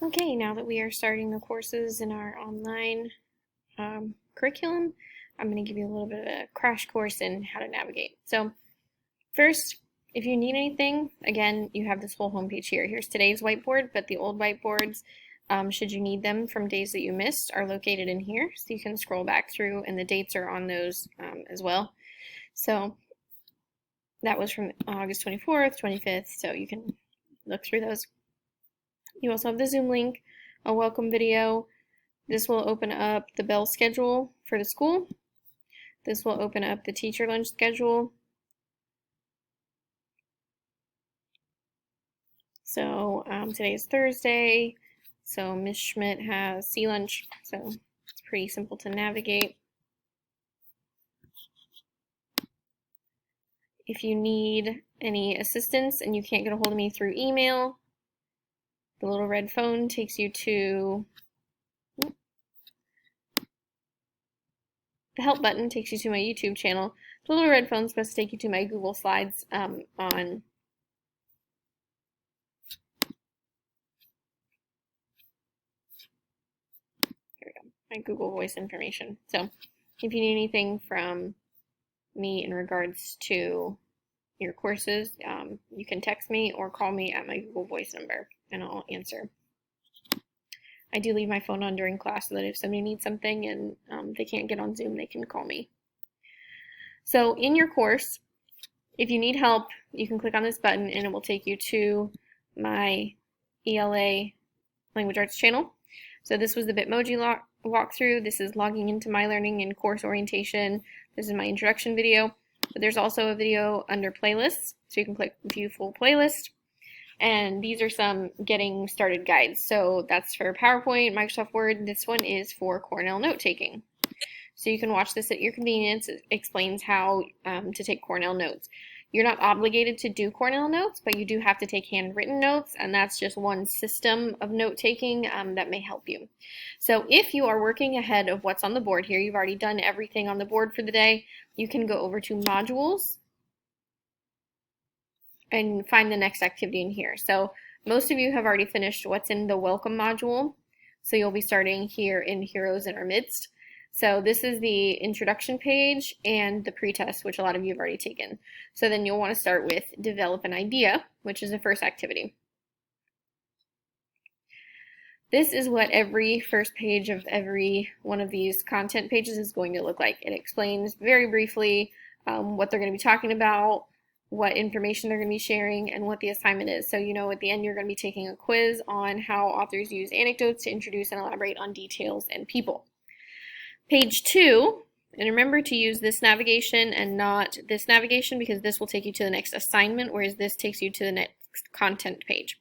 Okay, now that we are starting the courses in our online curriculum, I'm going to give you a little bit of a crash course in how to navigate. So first, if you need anything, again, you have this whole homepage here. Here's today's whiteboard, but the old whiteboards, should you need them from days that you missed, are located in here. So you can scroll back through, and the dates are on those as well. So that was from August 24th, 25th, so you can look through those. You also have the Zoom link, a welcome video. This will open up the bell schedule for the school. This will open up the teacher lunch schedule. So today is Thursday, so Ms. Schmidt has sea lunch, so it's pretty simple to navigate. If you need any assistance and you can't get a hold of me through email, the little red phone takes you to the help button takes you to my YouTube channel. The little red phone is supposed to take you to my Google Slides on here we go, my Google Voice information. So if you need anything from me in regards to your courses, you can text me or call me at my Google Voice number and I'll answer. I do leave my phone on during class so that if somebody needs something and they can't get on Zoom, they can call me. So in your course, if you need help, you can click on this button and it will take you to my ELA Language Arts channel. So this was the Bitmoji walkthrough. This is logging into myLearning and course orientation. This is my introduction video. But there's also a video under playlists, so you can click view full playlist. And these are some getting started guides. So that's for PowerPoint, Microsoft Word. This one is for Cornell note-taking. So you can watch this at your convenience. It explains how to take Cornell notes. You're not obligated to do Cornell notes, but you do have to take handwritten notes, and that's just one system of note-taking that may help you. So if you are working ahead of what's on the board here, you've already done everything on the board for the day, you can go over to Modules and find the next activity in here. So most of you have already finished what's in the Welcome module, so you'll be starting here in Heroes in Our Midst. So this is the introduction page and the pretest, which a lot of you have already taken. So then you'll want to start with Develop an Idea, which is the first activity. This is what every first page of every one of these content pages is going to look like. It explains very briefly what they're going to be talking about, what information they're going to be sharing, and what the assignment is. So you know at the end you're going to be taking a quiz on how authors use anecdotes to introduce and elaborate on details and people. Page 2, and remember to use this navigation and not this navigation because this will take you to the next assignment, whereas this takes you to the next content page.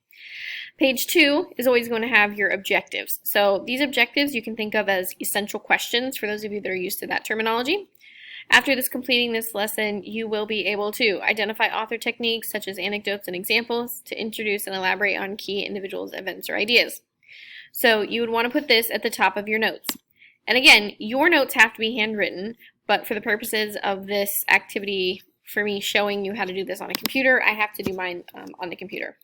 Page 2 is always going to have your objectives. So these objectives you can think of as essential questions for those of you that are used to that terminology. After completing this lesson, you will be able to identify author techniques such as anecdotes and examples to introduce and elaborate on key individuals, events, or ideas. So you would want to put this at the top of your notes. And again, your notes have to be handwritten, but for the purposes of this activity, for me showing you how to do this on a computer, I have to do mine on the computer.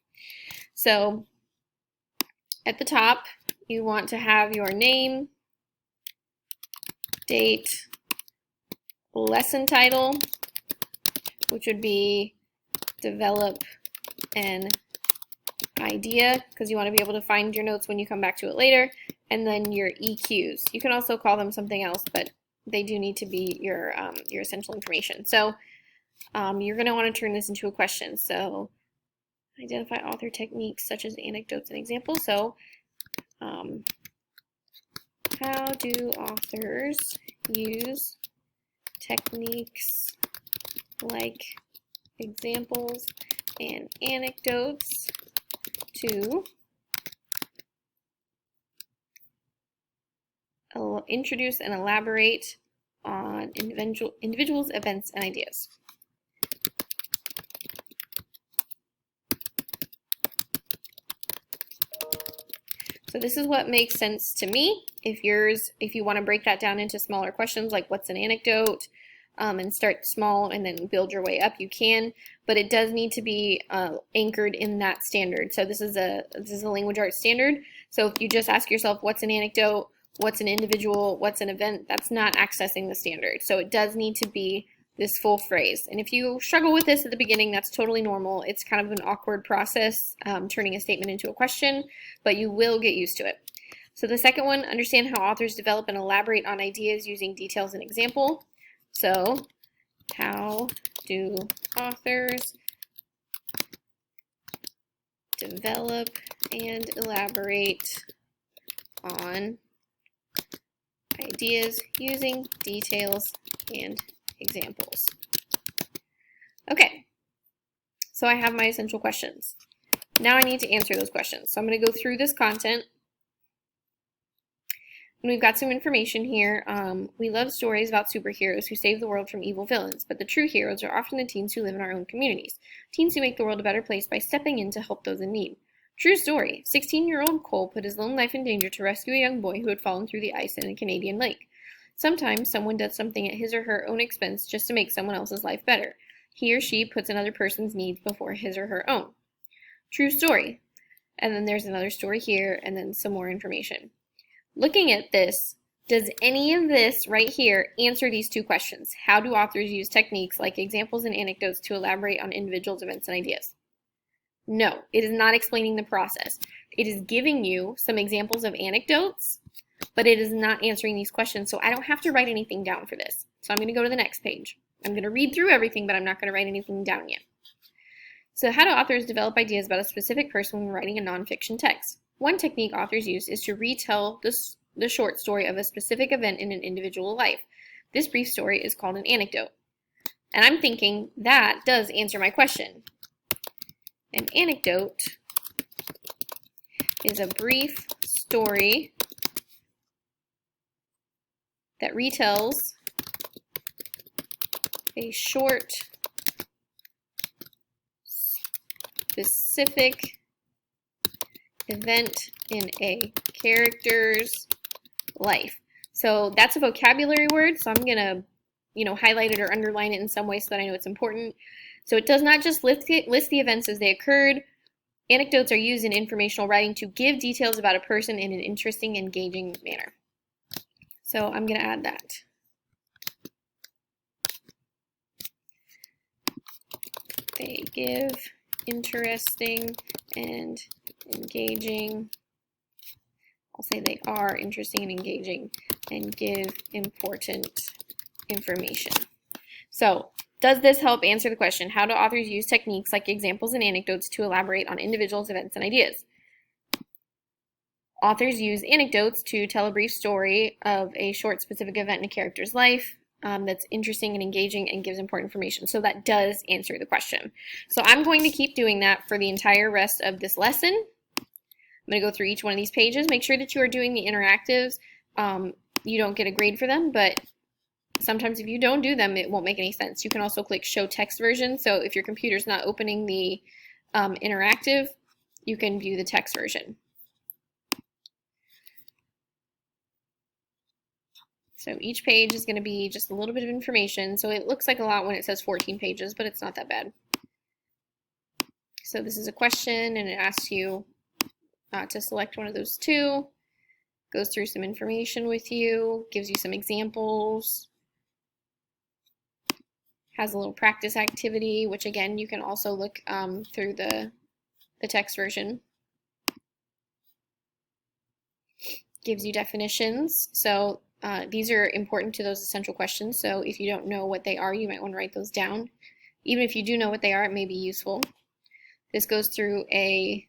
So at the top, you want to have your name, date, lesson title, which would be Develop an Idea, because you want to be able to find your notes when you come back to it later, and then your EQs. You can also call them something else, but they do need to be your essential information. So you're going to want to turn this into a question. So identify author techniques such as anecdotes and examples. So how do authors use techniques like examples and anecdotes to introduce and elaborate on individuals, events, and ideas? So this is what makes sense to me. If you want to break that down into smaller questions like what's an anecdote, and start small and then build your way up, you can, but it does need to be anchored in that standard. So this is a language arts standard, So if you just ask yourself, what's an anecdote, what's an individual, what's an event, that's not accessing the standard. So it does need to be this full phrase. And if you struggle with this at the beginning, that's totally normal. It's kind of an awkward process, turning a statement into a question, but you will get used to it. So the second one, understand how authors develop and elaborate on ideas using details and example. So how do authors develop and elaborate on ideas using details and examples? Okay, so I have my essential questions. Now I need to answer those questions. So I'm going to go through this content. And we've got some information here. We love stories about superheroes who save the world from evil villains, but the true heroes are often the teens who live in our own communities. Teens who make the world a better place by stepping in to help those in need. True story. 16-year-old Cole put his lone life in danger to rescue a young boy who had fallen through the ice in a Canadian lake. Sometimes someone does something at his or her own expense just to make someone else's life better. He or she puts another person's needs before his or her own. True story. And then there's another story here, and then some more information. Looking at this, does any of this right here answer these two questions? How do authors use techniques like examples and anecdotes to elaborate on individuals, events, and ideas? No, it is not explaining the process. It is giving you some examples of anecdotes, but it is not answering these questions, so I don't have to write anything down for this. So I'm going to go to the next page. I'm going to read through everything, but I'm not going to write anything down yet. So how do authors develop ideas about a specific person when writing a nonfiction text? One technique authors use is to retell the short story of a specific event in an individual life. This brief story is called an anecdote. And I'm thinking that does answer my question. An anecdote is a brief story that retells a short, specific event in a character's life. So that's a vocabulary word, so I'm going to highlight it or underline it in some way so that I know it's important. So it does not just list the events as they occurred. Anecdotes are used in informational writing to give details about a person in an interesting, engaging manner. So I'm going to add that. They give interesting and engaging. I'll say they are interesting and engaging and give important information. So, does this help answer the question, how do authors use techniques like examples and anecdotes to elaborate on individuals, events, and ideas? Authors use anecdotes to tell a brief story of a short, specific event in a character's life that's interesting and engaging and gives important information. So that does answer the question. So I'm going to keep doing that for the entire rest of this lesson. I'm going to go through each one of these pages. Make sure that you are doing the interactives. You don't get a grade for them, but sometimes if you don't do them, it won't make any sense. You can also click Show Text Version. So if your computer's not opening the interactive, you can view the text version. So each page is going to be just a little bit of information. So it looks like a lot when it says 14 pages, but it's not that bad. So this is a question, and it asks you to select one of those two. Goes through some information with you, gives you some examples. Has a little practice activity, which again, you can also look through the text version. Gives you definitions. So these are important to those essential questions. So if you don't know what they are, you might want to write those down. Even if you do know what they are, it may be useful. This goes through a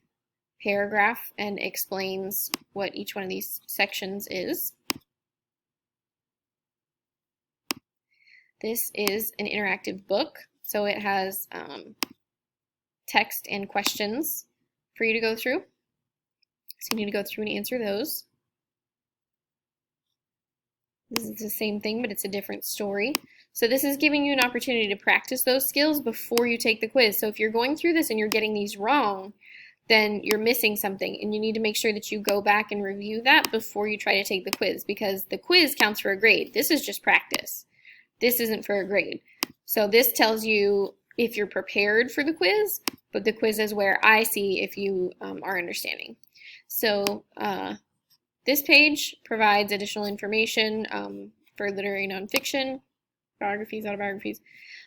paragraph and explains what each one of these sections is. This is an interactive book, so it has text and questions for you to go through. So you need to go through and answer those. This is the same thing, but it's a different story. So this is giving you an opportunity to practice those skills before you take the quiz. So if you're going through this and you're getting these wrong, then you're missing something, and you need to make sure that you go back and review that before you try to take the quiz, because the quiz counts for a grade. This is just practice. This isn't for a grade. So this tells you if you're prepared for the quiz, but the quiz is where I see if you are understanding. So this page provides additional information for literary nonfiction, biographies, autobiographies.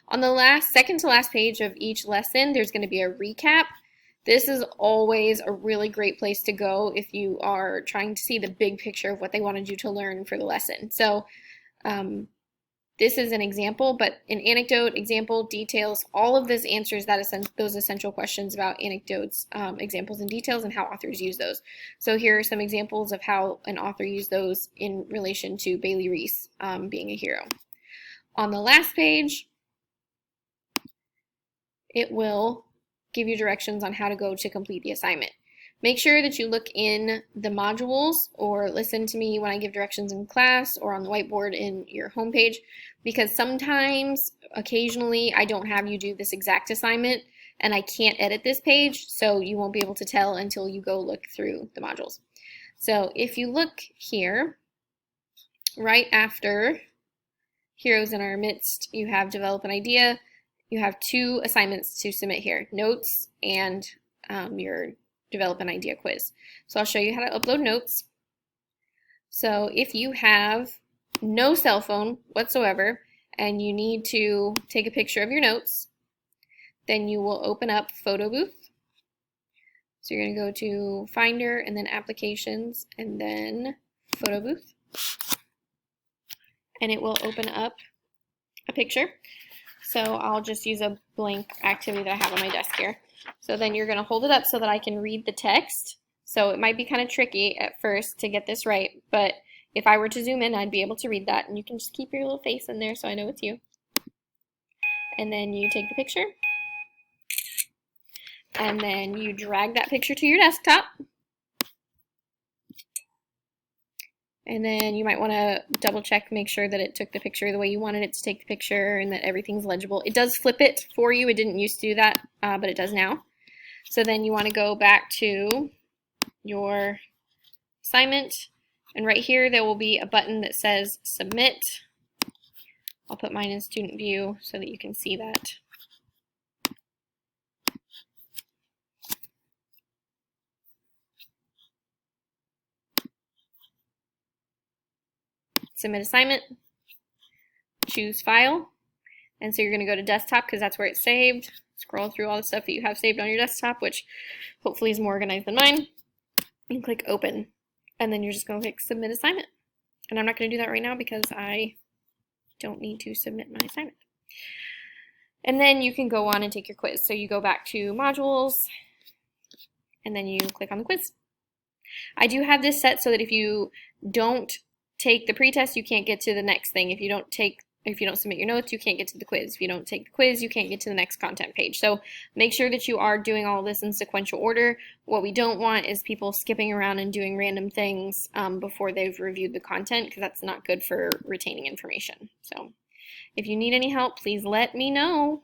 On the second to last page of each lesson, there's going to be a recap. This is always a really great place to go if you are trying to see the big picture of what they wanted you to learn for the lesson. So this is an example, but an anecdote, example, details, all of this answers those essential questions about anecdotes, examples, and details, and how authors use those. So here are some examples of how an author used those in relation to Bailey Reese being a hero. On the last page, it will give you directions on how to go to complete the assignment. Make sure that you look in the modules or listen to me when I give directions in class or on the whiteboard in your homepage, because sometimes, occasionally, I don't have you do this exact assignment and I can't edit this page, so you won't be able to tell until you go look through the modules. So if you look here, right after Heroes in Our Midst, you have Develop an Idea. You have 2 assignments to submit here, notes and your Develop an Idea quiz. So I'll show you how to upload notes. So if you have no cell phone whatsoever and you need to take a picture of your notes, then you will open up Photo Booth. So you're going to go to Finder and then Applications and then Photo Booth. And it will open up a picture. So I'll just use a blank activity that I have on my desk here. So then you're going to hold it up so that I can read the text. So it might be kind of tricky at first to get this right, but if I were to zoom in, I'd be able to read that, and you can just keep your little face in there so I know it's you. And then you take the picture, and then you drag that picture to your desktop. And then you might want to double check, make sure that it took the picture the way you wanted it to take the picture and that everything's legible. It does flip it for you. It didn't used to do that, but it does now. So then you want to go back to your assignment, and right here there will be a button that says Submit. I'll put mine in Student View so that you can see that. Submit assignment, choose file, and so you're going to go to desktop because that's where it's saved. Scroll through all the stuff that you have saved on your desktop, which hopefully is more organized than mine, and click open, and then you're just going to click submit assignment. And I'm not going to do that right now because I don't need to submit my assignment. And then you can go on and take your quiz. So you go back to modules, and then you click on the quiz. I do have this set so that if you don't take the pretest, you can't get to the next thing. If you don't submit your notes, you can't get to the quiz. If you don't take the quiz, you can't get to the next content page. So make sure that you are doing all this in sequential order. What we don't want is people skipping around and doing random things before they've reviewed the content, because that's not good for retaining information. So if you need any help, please let me know.